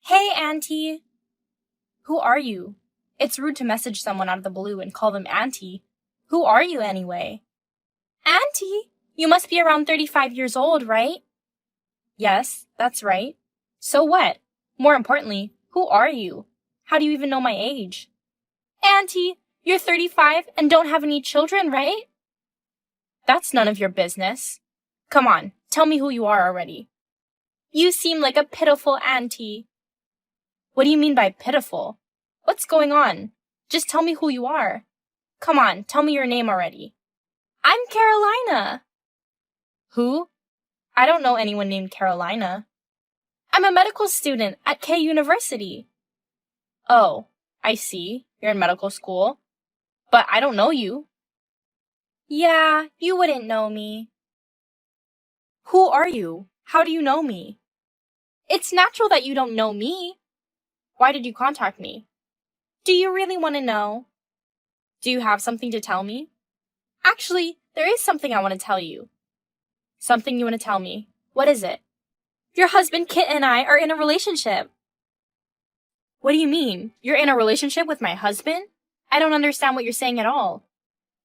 Hey, Auntie! Who are you? It's rude to message someone out of the blue and call them Auntie. Who are you anyway? Auntie? You must be around 35 years old, right? Yes, that's right. So what? More importantly, who are you? How do you even know my age? Auntie, you're 35 and don't have any children, right? That's none of your business. Come on, tell me who you are already. You seem like a pitiful auntie. What do you mean by pitiful? What's going on? Just tell me who you are. Come on, tell me your name already. I'm Carolina. Who? I don't know anyone named Carolina. I'm a medical student at K University. Oh, I see. You're in medical school. But I don't know you. Yeah, you wouldn't know me. Who are you? How do you know me? It's natural that you don't know me. Why did you contact me? Do you really want to know? Do you have something to tell me? Actually, there is something I want to tell you. Something you want to tell me. What is it? Your husband Kit and I are in a relationship. What do you mean? You're in a relationship with my husband? I don't understand what you're saying at all.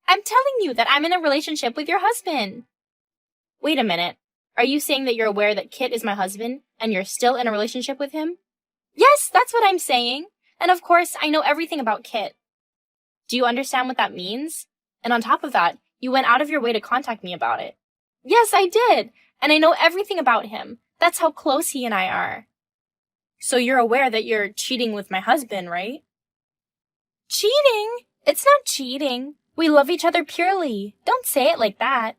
I'm telling you that I'm in a relationship with your husband. Wait a minute. Are you saying that you're aware that Kit is my husband and you're still in a relationship with him? Yes, that's what I'm saying. And of course, I know everything about Kit. Do you understand what that means? And on top of that, you went out of your way to contact me about it. Yes, I did. And I know everything about him. That's how close he and I are. So you're aware that you're cheating with my husband, right? Cheating? It's not cheating. We love each other purely. Don't say it like that.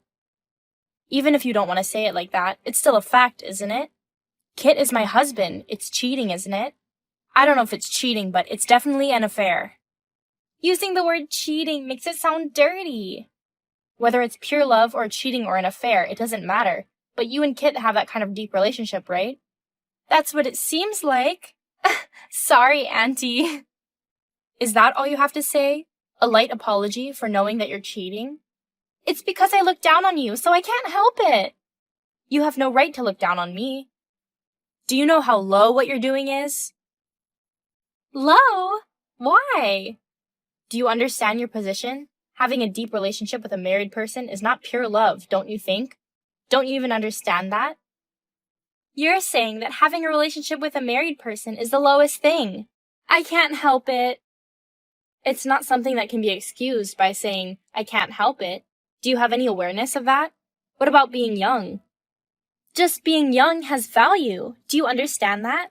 Even if you don't want to say it like that, it's still a fact, isn't it? Kit is my husband. It's cheating, isn't it? I don't know if it's cheating, but it's definitely an affair. Using the word cheating makes it sound dirty. Whether it's pure love or cheating or an affair, it doesn't matter. But you and Kit have that kind of deep relationship, right? That's what it seems like. Sorry, Auntie. Is that all you have to say? A light apology for knowing that you're cheating? It's because I look down on you, so I can't help it. You have no right to look down on me. Do you know how low what you're doing is? Low? Why? Do you understand your position? Having a deep relationship with a married person is not pure love, don't you think? Don't you even understand that? You're saying that having a relationship with a married person is the lowest thing. I can't help it. It's not something that can be excused by saying, I can't help it. Do you have any awareness of that? What about being young? Just being young has value. Do you understand that?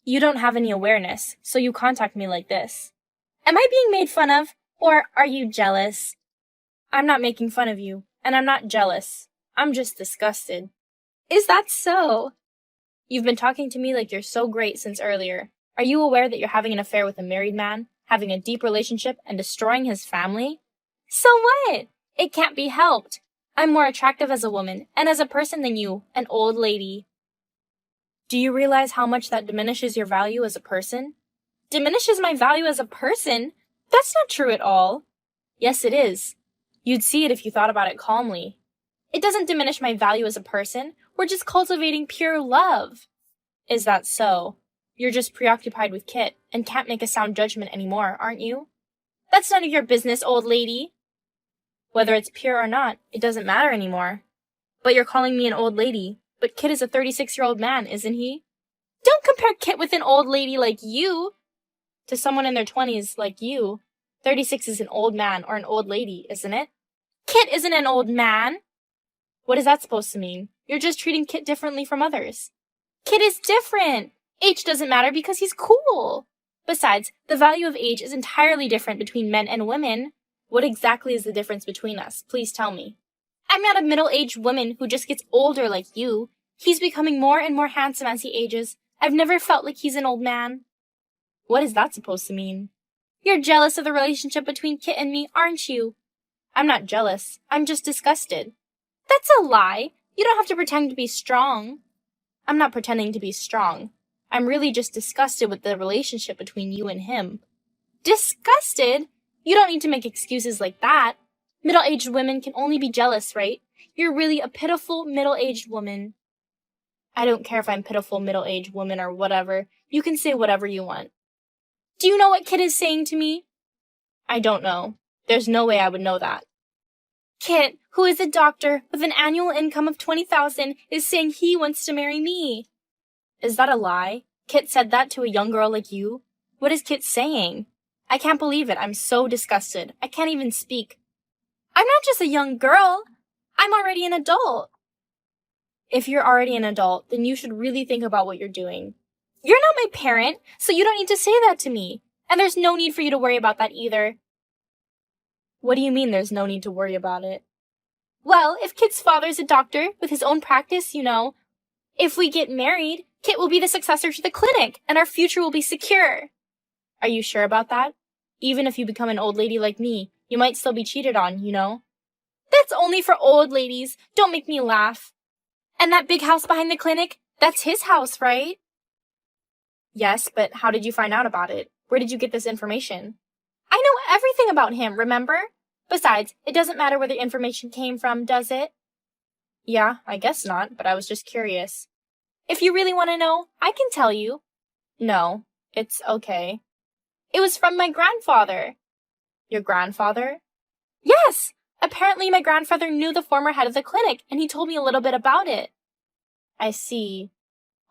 You don't have any awareness, so you contact me like this. Am I being made fun of, or are you jealous? I'm not making fun of you, and I'm not jealous. I'm just disgusted. Is that so? You've been talking to me like you're so great since earlier. Are you aware that you're having an affair with a married man, having a deep relationship, and destroying his family? So what? It can't be helped. I'm more attractive as a woman and as a person than you, an old lady. Do you realize how much that diminishes your value as a person? Diminishes my value as a person? That's not true at all. Yes, it is. You'd see it if you thought about it calmly. It doesn't diminish my value as a person. We're just cultivating pure love. Is that so? You're just preoccupied with Kit and can't make a sound judgment anymore, aren't you? That's none of your business, old lady. Whether it's pure or not, it doesn't matter anymore. But you're calling me an old lady. But Kit is a 36-year-old man, isn't he? Don't compare Kit with an old lady like you. To someone in their 20s like you, 36 is an old man or an old lady, isn't it? Kit isn't an old man. What is that supposed to mean? You're just treating Kit differently from others. Kit is different. Age doesn't matter because he's cool. Besides, the value of age is entirely different between men and women. What exactly is the difference between us? Please tell me. I'm not a middle-aged woman who just gets older like you. He's becoming more and more handsome as he ages. I've never felt like he's an old man. What is that supposed to mean? You're jealous of the relationship between Kit and me, aren't you? I'm not jealous. I'm just disgusted. That's a lie. You don't have to pretend to be strong. I'm not pretending to be strong. I'm really just disgusted with the relationship between you and him. Disgusted? You don't need to make excuses like that. Middle-aged women can only be jealous, right? You're really a pitiful middle-aged woman. I don't care if I'm pitiful middle-aged woman or whatever. You can say whatever you want. Do you know what Kit is saying to me? I don't know. There's no way I would know that. Kit, who is a doctor with an annual income of $20,000, is saying he wants to marry me. Is that a lie? Kit said that to a young girl like you? What is Kit saying? I can't believe it. I'm so disgusted. I can't even speak. I'm not just a young girl. I'm already an adult. If you're already an adult, then you should really think about what you're doing. You're not my parent, so you don't need to say that to me. And there's no need for you to worry about that either. What do you mean there's no need to worry about it? Well, if Kit's father's a doctor with his own practice, you know, if we get married, Kit will be the successor to the clinic, and our future will be secure. Are you sure about that? Even if you become an old lady like me, you might still be cheated on, you know? That's only for old ladies. Don't make me laugh. And that big house behind the clinic, that's his house, right? Yes, but how did you find out about it? Where did you get this information? I know everything about him, remember? Besides, it doesn't matter where the information came from, does it? Yeah, I guess not, but I was just curious. If you really want to know, I can tell you. No, it's okay. It was from my grandfather. Your grandfather? Yes! Apparently my grandfather knew the former head of the clinic, and he told me a little bit about it. I see.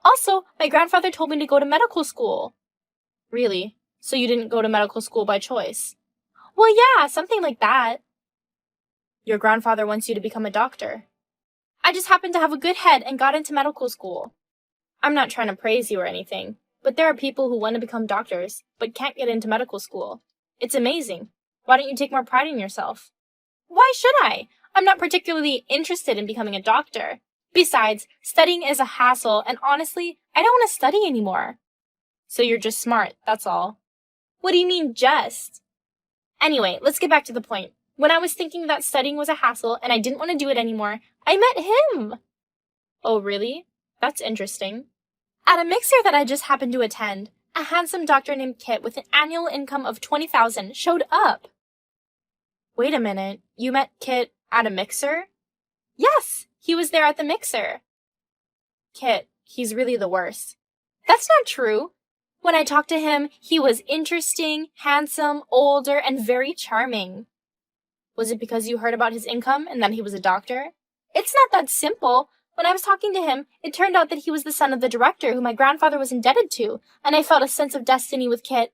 Also, my grandfather told me to go to medical school. Really? So you didn't go to medical school by choice? Well, yeah, something like that. Your grandfather wants you to become a doctor. I just happened to have a good head and got into medical school. I'm not trying to praise you or anything, but there are people who want to become doctors, but can't get into medical school. It's amazing. Why don't you take more pride in yourself? Why should I? I'm not particularly interested in becoming a doctor. Besides, studying is a hassle, and honestly, I don't want to study anymore. So you're just smart, that's all. What do you mean, just? Anyway, let's get back to the point. When I was thinking that studying was a hassle and I didn't want to do it anymore, I met him. Oh, really? That's interesting. At a mixer that I just happened to attend, a handsome doctor named Kit with an annual income of $20,000 showed up. Wait a minute, you met Kit at a mixer? Yes, he was there at the mixer. Kit, he's really the worst. That's not true. When I talked to him, he was interesting, handsome, older, and very charming. Was it because you heard about his income and that he was a doctor? It's not that simple. When I was talking to him, it turned out that he was the son of the director who my grandfather was indebted to, and I felt a sense of destiny with Kit.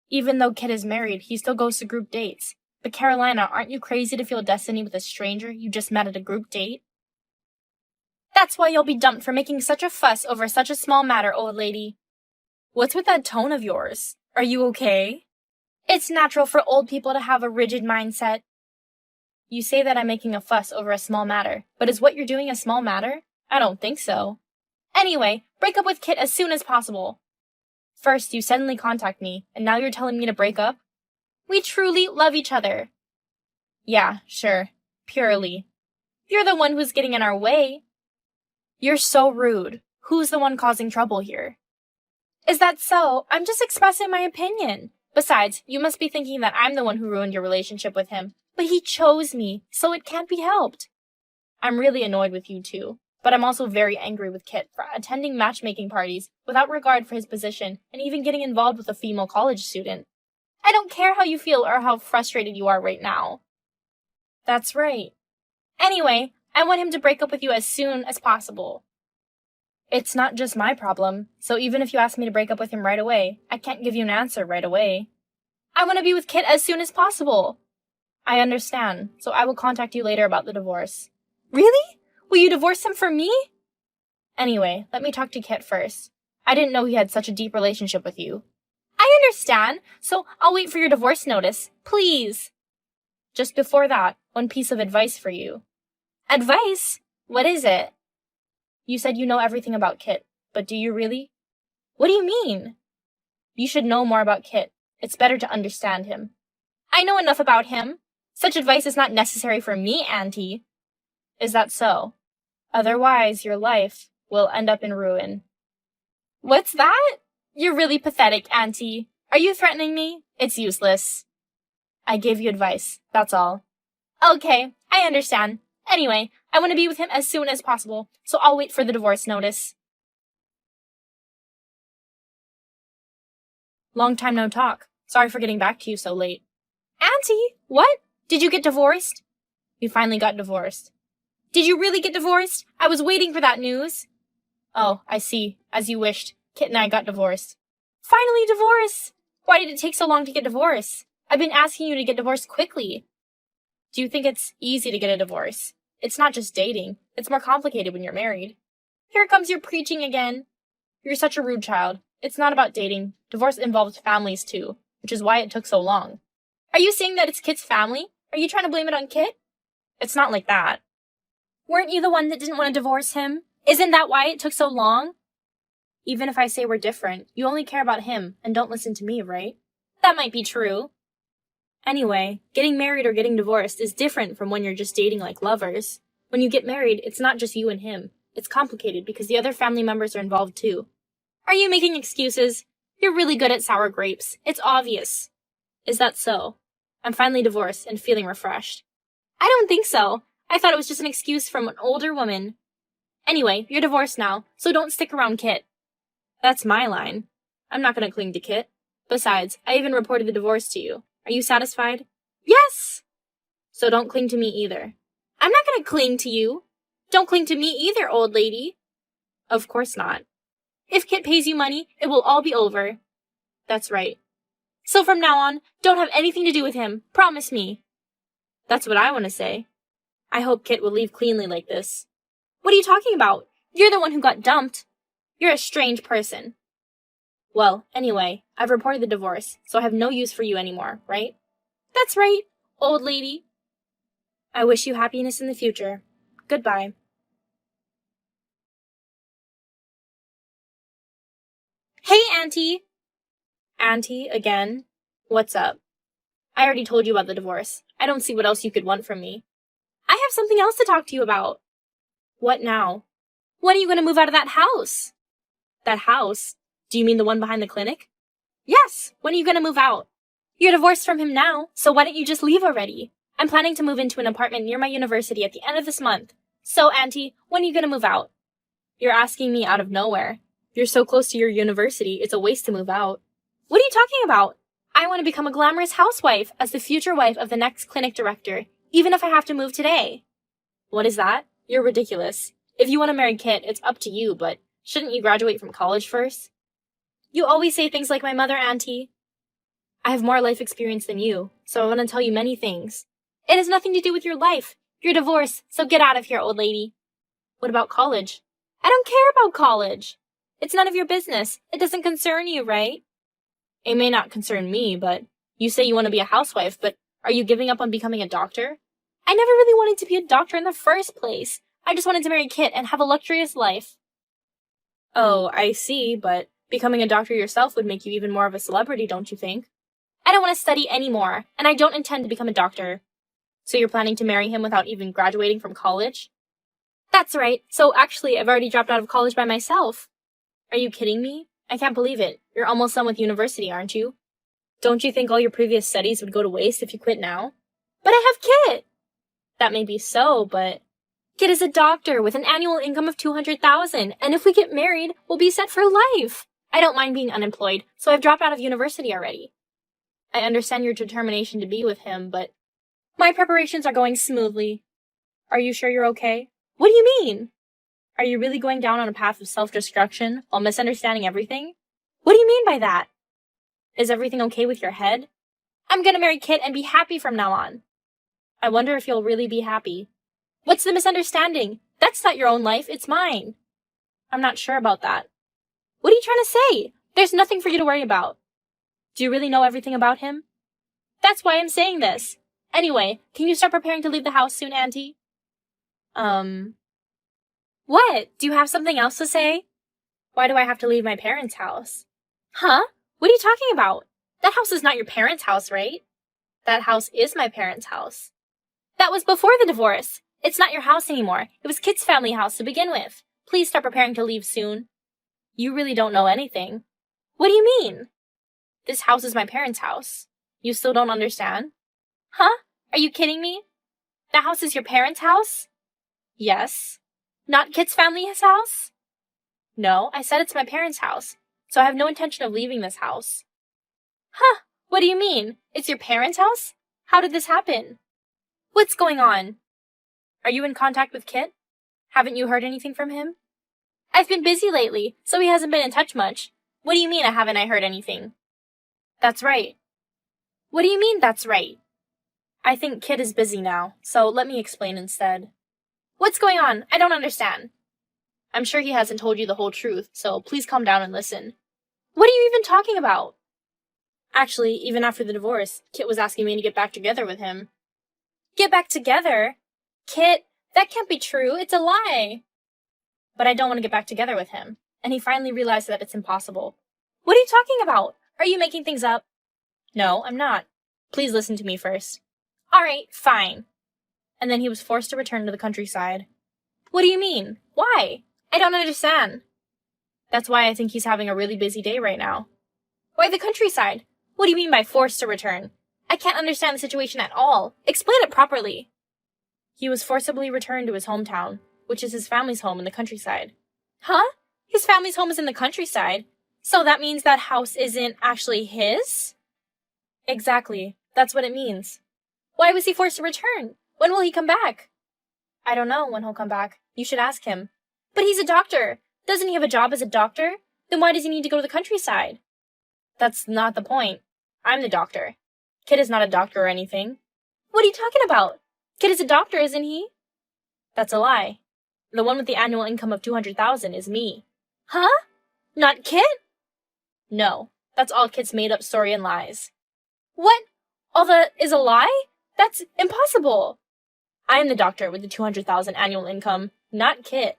Even though Kit is married, he still goes to group dates. But Carolina, aren't you crazy to feel destiny with a stranger you just met at a group date? That's why you'll be dumped for making such a fuss over such a small matter, old lady. What's with that tone of yours? Are you okay? It's natural for old people to have a rigid mindset. You say that I'm making a fuss over a small matter, but is what you're doing a small matter? I don't think so. Anyway, break up with Kit as soon as possible. First, you suddenly contact me, and now you're telling me to break up? We truly love each other. Yeah, sure. Purely. You're the one who's getting in our way. You're so rude. Who's the one causing trouble here? Is that so? I'm just expressing my opinion. Besides, you must be thinking that I'm the one who ruined your relationship with him. But he chose me, so it can't be helped. I'm really annoyed with you two, but I'm also very angry with Kit for attending matchmaking parties without regard for his position and even getting involved with a female college student. I don't care how you feel or how frustrated you are right now. That's right. Anyway, I want him to break up with you as soon as possible. It's not just my problem, so even if you ask me to break up with him right away, I can't give you an answer right away. I want to be with Kit as soon as possible. I understand, so I will contact you later about the divorce. Really? Will you divorce him for me? Anyway, let me talk to Kit first. I didn't know he had such a deep relationship with you. I understand, so I'll wait for your divorce notice, please. Just before that, one piece of advice for you. Advice? What is it? You said you know everything about Kit, but do you really? What do you mean? You should know more about Kit. It's better to understand him. I know enough about him. Such advice is not necessary for me, Auntie. Is that so? Otherwise, your life will end up in ruin. What's that? You're really pathetic, Auntie. Are you threatening me? It's useless. I gave you advice, that's all. Okay, I understand. Anyway, I want to be with him as soon as possible, so I'll wait for the divorce notice. Long time no talk. Sorry for getting back to you so late. Auntie, what? Did you get divorced? We finally got divorced. Did you really get divorced? I was waiting for that news. Oh, I see. As you wished. Kit and I got divorced. Finally divorced! Why did it take so long to get divorced? I've been asking you to get divorced quickly. Do you think it's easy to get a divorce? It's not just dating. It's more complicated when you're married. Here comes your preaching again. You're such a rude child. It's not about dating. Divorce involves families too, which is why it took so long. Are you saying that it's Kit's family? Are you trying to blame it on Kit? It's not like that. Weren't you the one that didn't want to divorce him? Isn't that why it took so long? Even if I say we're different, you only care about him and don't listen to me, right? That might be true. Anyway, getting married or getting divorced is different from when you're just dating like lovers. When you get married, it's not just you and him. It's complicated because the other family members are involved too. Are you making excuses? You're really good at sour grapes. It's obvious. Is that so? I'm finally divorced and feeling refreshed. I don't think so. I thought it was just an excuse from an older woman. Anyway, you're divorced now, so don't stick around Kit. That's my line. I'm not gonna cling to Kit. Besides, I even reported the divorce to you. Are you satisfied? Yes! So don't cling to me either. I'm not gonna cling to you. Don't cling to me either, old lady. Of course not. If Kit pays you money, it will all be over. That's right. So from now on, don't have anything to do with him. Promise me. That's what I want to say. I hope Kit will leave cleanly like this. What are you talking about? You're the one who got dumped. You're a strange person. Well, anyway, I've reported the divorce, so I have no use for you anymore, right? That's right, old lady. I wish you happiness in the future. Goodbye. Hey, Auntie! Auntie, again? What's up? I already told you about the divorce. I don't see what else you could want from me. I have something else to talk to you about. What now? When are you going to move out of that house? That house? Do you mean the one behind the clinic? Yes, when are you going to move out? You're divorced from him now, so why don't you just leave already? I'm planning to move into an apartment near my university at the end of this month. So, Auntie, when are you going to move out? You're asking me out of nowhere. You're so close to your university, it's a waste to move out. What are you talking about? I want to become a glamorous housewife as the future wife of the next clinic director, even if I have to move today. What is that? You're ridiculous. If you want to marry Kit, it's up to you, but shouldn't you graduate from college first? You always say things like my mother, Auntie. I have more life experience than you, so I want to tell you many things. It has nothing to do with your life. You're divorced, so get out of here, old lady. What about college? I don't care about college. It's none of your business. It doesn't concern you, right? It may not concern me, but you say you want to be a housewife, but are you giving up on becoming a doctor? I never really wanted to be a doctor in the first place. I just wanted to marry Kit and have a luxurious life. Oh, I see, but becoming a doctor yourself would make you even more of a celebrity, don't you think? I don't want to study anymore, and I don't intend to become a doctor. So you're planning to marry him without even graduating from college? That's right. So actually, I've already dropped out of college by myself. Are you kidding me? I can't believe it. You're almost done with university, aren't you? Don't you think all your previous studies would go to waste if you quit now? But I have Kit! That may be so, but Kit is a doctor with an annual income of $200,000, and if we get married, we'll be set for life. I don't mind being unemployed, so I've dropped out of university already. I understand your determination to be with him, but my preparations are going smoothly. Are you sure you're okay? What do you mean? Are you really going down on a path of self-destruction while misunderstanding everything? What do you mean by that? Is everything okay with your head? I'm gonna marry Kit and be happy from now on. I wonder if you'll really be happy. What's the misunderstanding? That's not your own life, it's mine. I'm not sure about that. What are you trying to say? There's nothing for you to worry about. Do you really know everything about him? That's why I'm saying this. Anyway, can you start preparing to leave the house soon, Auntie? What? Do you have something else to say? Why do I have to leave my parents' house? Huh? What are you talking about? That house is not your parents' house, right? That house is my parents' house. That was before the divorce. It's not your house anymore. It was Kit's family house to begin with. Please start preparing to leave soon. You really don't know anything. What do you mean? This house is my parents' house. You still don't understand? Huh? Are you kidding me? The house is your parents' house? Yes. Not Kit's family's house? No, I said it's my parents' house, so I have no intention of leaving this house. Huh, what do you mean? It's your parents' house? How did this happen? What's going on? Are you in contact with Kit? Haven't you heard anything from him? I've been busy lately, so he hasn't been in touch much. What do you mean haven't I heard anything? That's right. What do you mean that's right? I think Kit is busy now, so let me explain instead. What's going on? I don't understand. I'm sure he hasn't told you the whole truth, so please calm down and listen. What are you even talking about? Actually, even after the divorce, Kit was asking me to get back together with him. Get back together? Kit, that can't be true. It's a lie. But I don't want to get back together with him, and he finally realized that it's impossible. What are you talking about? Are you making things up? No, I'm not. Please listen to me first. Alright, fine. And then he was forced to return to the countryside. What do you mean? Why? I don't understand. That's why I think he's having a really busy day right now. Why the countryside? What do you mean by forced to return? I can't understand the situation at all. Explain it properly. He was forcibly returned to his hometown, which is his family's home in the countryside. Huh? His family's home is in the countryside? So that means that house isn't actually his? Exactly. That's what it means. Why was he forced to return? When will he come back? I don't know when he'll come back. You should ask him. But he's a doctor. Doesn't he have a job as a doctor? Then why does he need to go to the countryside? That's not the point. I'm the doctor. Kit is not a doctor or anything. What are you talking about? Kit is a doctor, isn't he? That's a lie. The one with the annual income of $200,000 is me. Huh? Not Kit? No, that's all Kit's made-up story and lies. What? All that is a lie? That's impossible. I am the doctor with the $200,000 annual income, not Kit.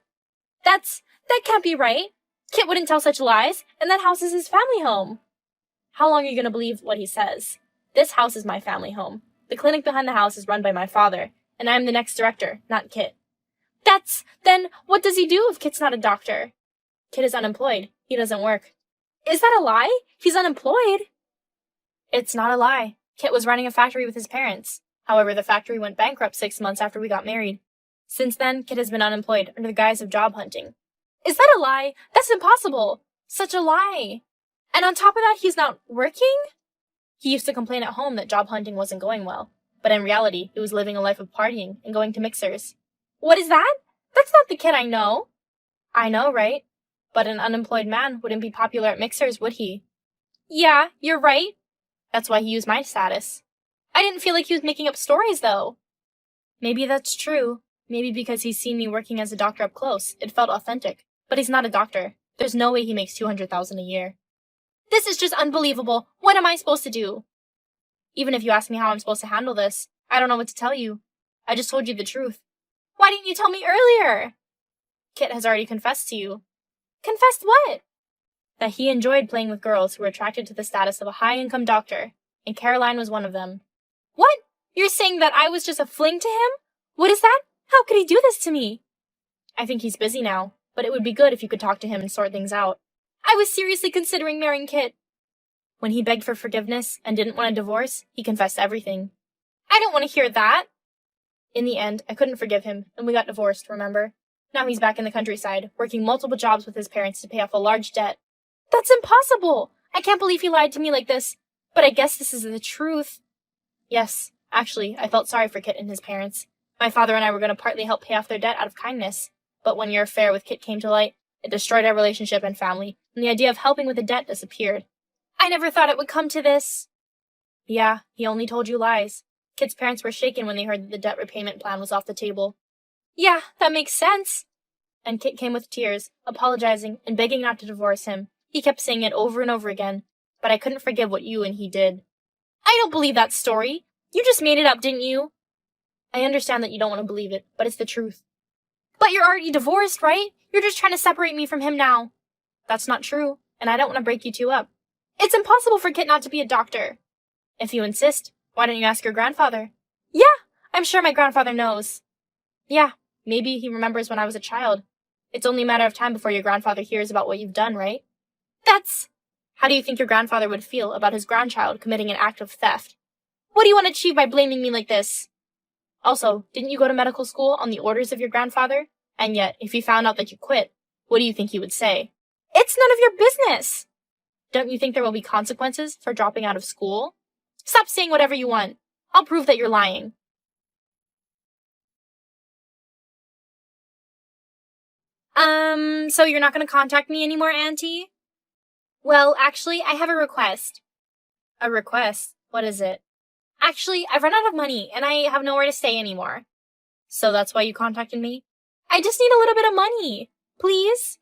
That can't be right. Kit wouldn't tell such lies, and that house is his family home. How long are you going to believe what he says? This house is my family home. The clinic behind the house is run by my father, and I am the next director, not Kit. Then what does he do if Kit's not a doctor? Kit is unemployed. He doesn't work. Is that a lie? He's unemployed. It's not a lie. Kit was running a factory with his parents. However, the factory went bankrupt 6 months after we got married. Since then, Kit has been unemployed under the guise of job hunting. Is that a lie? That's impossible. Such a lie. And on top of that, he's not working? He used to complain at home that job hunting wasn't going well. But in reality, he was living a life of partying and going to mixers. What is that? That's not the Kit I know. I know, right? But an unemployed man wouldn't be popular at mixers, would he? Yeah, you're right. That's why he used my status. I didn't feel like he was making up stories, though. Maybe that's true. Maybe because he's seen me working as a doctor up close, it felt authentic. But he's not a doctor. There's no way he makes $200,000 a year. This is just unbelievable. What am I supposed to do? Even if you ask me how I'm supposed to handle this, I don't know what to tell you. I just told you the truth. Why didn't you tell me earlier? Kit has already confessed to you. Confessed what? That he enjoyed playing with girls who were attracted to the status of a high-income doctor, and Caroline was one of them. What? You're saying that I was just a fling to him? What is that? How could he do this to me? I think he's busy now, but it would be good if you could talk to him and sort things out. I was seriously considering marrying Kit. When he begged for forgiveness and didn't want a divorce, he confessed everything. I don't want to hear that. In the end, I couldn't forgive him, and we got divorced, remember? Now he's back in the countryside, working multiple jobs with his parents to pay off a large debt. That's impossible! I can't believe he lied to me like this, but I guess this is the truth. Yes, actually, I felt sorry for Kit and his parents. My father and I were going to partly help pay off their debt out of kindness, but when your affair with Kit came to light, it destroyed our relationship and family, and the idea of helping with the debt disappeared. I never thought it would come to this. Yeah, he only told you lies. Kit's parents were shaken when they heard that the debt repayment plan was off the table. Yeah, that makes sense. And Kit came with tears, apologizing and begging not to divorce him. He kept saying it over and over again, but I couldn't forgive what you and he did. I don't believe that story. You just made it up, didn't you? I understand that you don't want to believe it, but it's the truth. But you're already divorced, right? You're just trying to separate me from him now. That's not true, and I don't want to break you two up. It's impossible for Kit not to be a doctor. If you insist, why don't you ask your grandfather? Yeah, I'm sure my grandfather knows. Yeah, maybe he remembers when I was a child. It's only a matter of time before your grandfather hears about what you've done, right? How do you think your grandfather would feel about his grandchild committing an act of theft? What do you want to achieve by blaming me like this? Also, didn't you go to medical school on the orders of your grandfather? And yet, if he found out that you quit, what do you think he would say? It's none of your business! Don't you think there will be consequences for dropping out of school? Stop saying whatever you want. I'll prove that you're lying. So you're not going to contact me anymore, Auntie? Well, actually, I have a request. A request? What is it? Actually, I've run out of money, and I have nowhere to stay anymore. So that's why you contacted me? I just need a little bit of money. Please?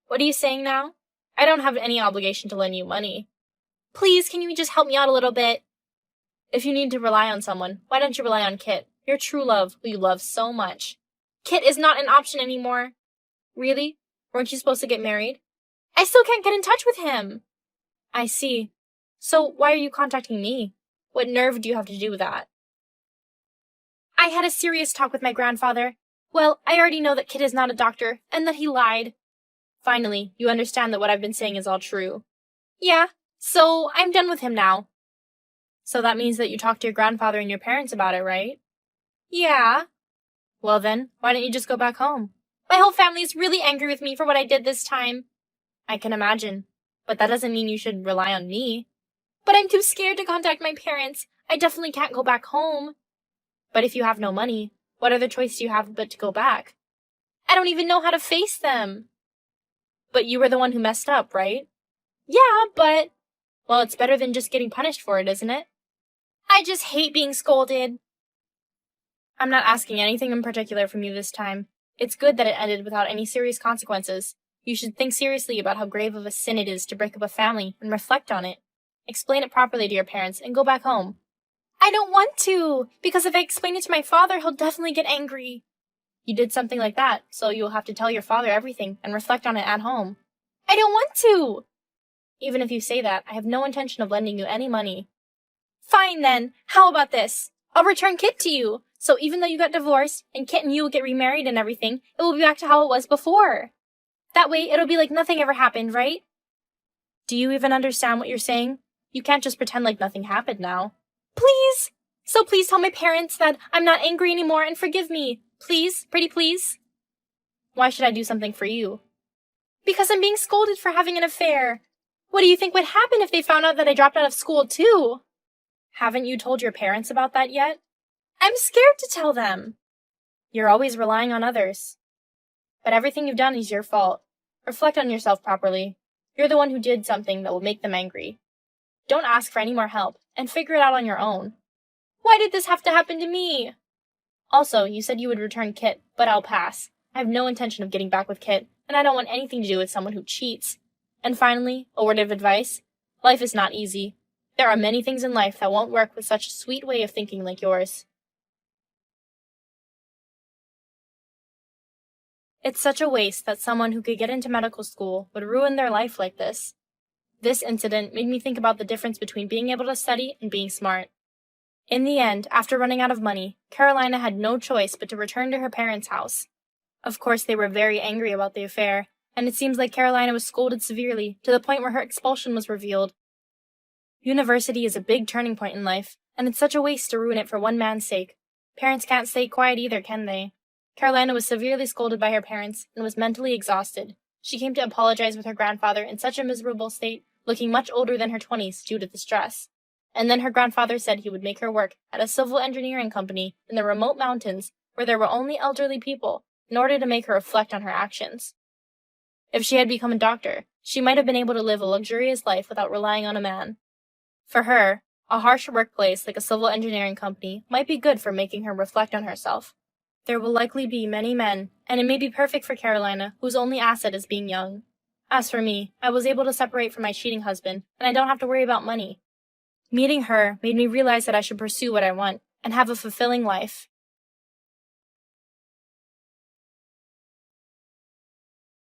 What are you saying now? I don't have any obligation to lend you money. Please, can you just help me out a little bit? If you need to rely on someone, why don't you rely on Kit, your true love, who you love so much? Kit is not an option anymore. Really? Weren't you supposed to get married? I still can't get in touch with him. I see. So why are you contacting me? What nerve do you have to do with that? I had a serious talk with my grandfather. Well, I already know that Kit is not a doctor, and that he lied. Finally, you understand that what I've been saying is all true. Yeah, so I'm done with him now. So that means that you talked to your grandfather and your parents about it, right? Yeah. Well then, why don't you just go back home? My whole family is really angry with me for what I did this time. I can imagine. But that doesn't mean you should rely on me. But I'm too scared to contact my parents. I definitely can't go back home. But if you have no money, what other choice do you have but to go back? I don't even know how to face them. But you were the one who messed up, right? Yeah, but... Well, it's better than just getting punished for it, isn't it? I just hate being scolded. I'm not asking anything in particular from you this time. It's good that it ended without any serious consequences. You should think seriously about how grave of a sin it is to break up a family and reflect on it. Explain it properly to your parents and go back home. I don't want to, because if I explain it to my father, he'll definitely get angry. You did something like that, so you'll have to tell your father everything and reflect on it at home. I don't want to! Even if you say that, I have no intention of lending you any money. Fine then, how about this? I'll return Kit to you, so even though you got divorced, and Kit and you will get remarried and everything, it will be back to how it was before. That way, it'll be like nothing ever happened, right? Do you even understand what you're saying? You can't just pretend like nothing happened now. Please! So please tell my parents that I'm not angry anymore and forgive me. Please, pretty please. Why should I do something for you? Because I'm being scolded for having an affair. What do you think would happen if they found out that I dropped out of school too? Haven't you told your parents about that yet? I'm scared to tell them. You're always relying on others. But everything you've done is your fault. Reflect on yourself properly. You're the one who did something that will make them angry. Don't ask for any more help, and figure it out on your own. Why did this have to happen to me? Also, you said you would return Kit, but I'll pass. I have no intention of getting back with Kit, and I don't want anything to do with someone who cheats. And finally, a word of advice. Life is not easy. There are many things in life that won't work with such a sweet way of thinking like yours. It's such a waste that someone who could get into medical school would ruin their life like this. This incident made me think about the difference between being able to study and being smart. In the end, after running out of money, Carolina had no choice but to return to her parents' house. Of course, they were very angry about the affair, and it seems like Carolina was scolded severely to the point where her expulsion was revealed. University is a big turning point in life, and it's such a waste to ruin it for one man's sake. Parents can't stay quiet either, can they? Carolina was severely scolded by her parents and was mentally exhausted. She came to apologize with her grandfather in such a miserable state, looking much older than her 20s due to the stress. And then her grandfather said he would make her work at a civil engineering company in the remote mountains where there were only elderly people in order to make her reflect on her actions. If she had become a doctor, she might have been able to live a luxurious life without relying on a man. For her, a harsh workplace like a civil engineering company might be good for making her reflect on herself. There will likely be many men, and it may be perfect for Carolina, whose only asset is being young. As for me, I was able to separate from my cheating husband, and I don't have to worry about money. Meeting her made me realize that I should pursue what I want, and have a fulfilling life.